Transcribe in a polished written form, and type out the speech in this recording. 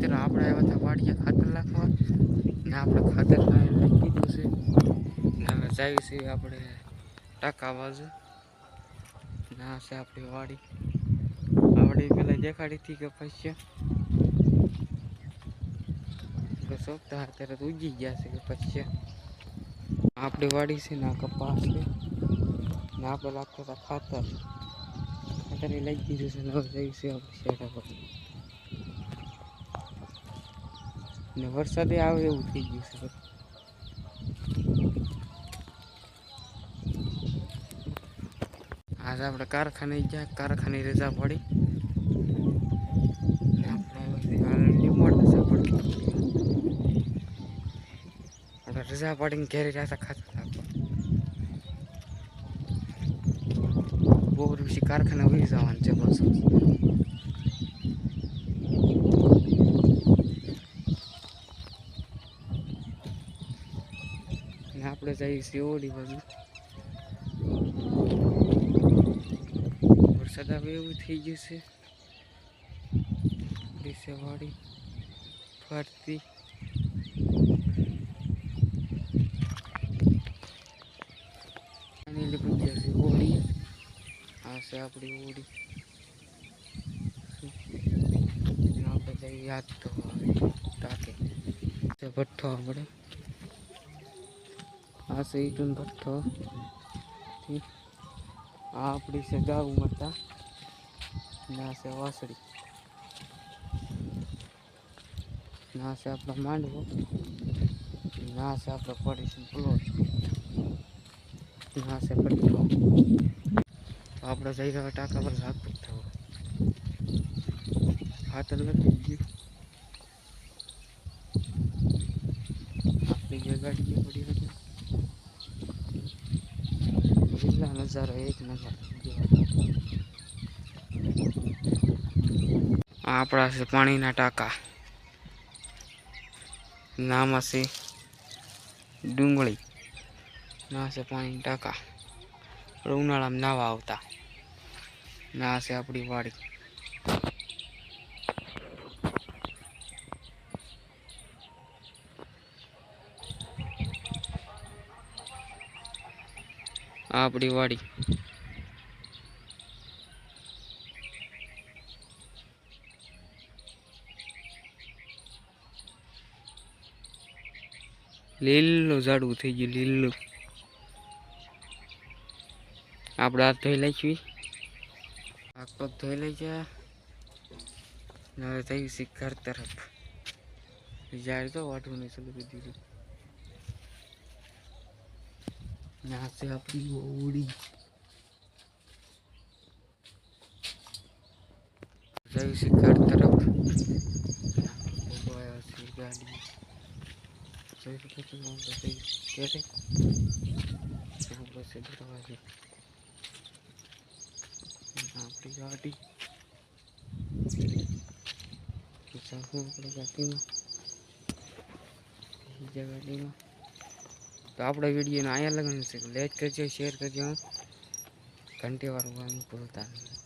મિત્રો આપણે આવ્યા હતા વાડીએ ખાતર નાખવા ને આપણે ખાતર લઈ કીધું છે ને હવે જઈએ છીએ આપણે ટાંકા બાજુ ના છે આપણી વાડી આવડી પેલા દેખાડી હતી કે પછી સોંપતા અત્યારે તો ઉગી ગયા છે કે પછી આપણી વાડી છે ને આ કપાસ છે ને આપણે લાગતા હતા ખાતર ખાતર લઈ દીધું છે ને હવે જઈશું આપણે શેઢા પર ને વરસાદે આવે એવું થઈ ગયું છે આજે આપણે કારખાને ગયા કારખાને રજા પડી ને આપણે રજા પાડીને ઘેરી રહ્યા ખાતા હતા બહુ પછી કારખાને ઉઈ જવાનું છે બસ ને આપણે જઈએ છીએ ઓલી બાજુ વરસાદ આવે એવું થઈ ગયું છે વાડી ફરતી ઓળી આ છે આપણી ઓળી આપણે જઈએ યાદ તો ટાંકે ભઠ્ઠો આપણે આ છે ઈટુન ભઠ્ઠો આ આપણી છે ગાઉ માતા ના છે વાસળી ના છે આપણો માંડવો ના છે આપણો પડીશું પ્લોટ ના છે ભઠ્ઠો તો આપણે જઈ રહ્યા ટાંકા પર ઝાકપટ થવો ખાતર નથી ગયું આપણી જે ગાડી પડી હતી કેટલા નજારો એક નજારો આપણા છે પાણીના ટાંકા નામ હશે ડુંગળી ના છે પાણીના ટાંકા ઉનાળામાં નાવા આવતા ના છે આપણી વાડી આપણી વાડી લીલું ઝાડવું થઈ ગયું લીલું આપણે હાથ ધોઈ લઈશું હાથ પગ ધોઈ લઈ ગયા હવે થઈ છે ઘર તરફ જાય તો વાટવું નહીં ચાલુ કરી દીધું ના છે આપણી ઓળી જઈ છે ઘર તરફ ગાડી આપણી ગાડી ગાડીમાં તો આપણા વિડીયોને અહીંયા લગાવી છે લાઈક કરજો શેર કરજો ઘંટી વાળું ભૂલતા નહીં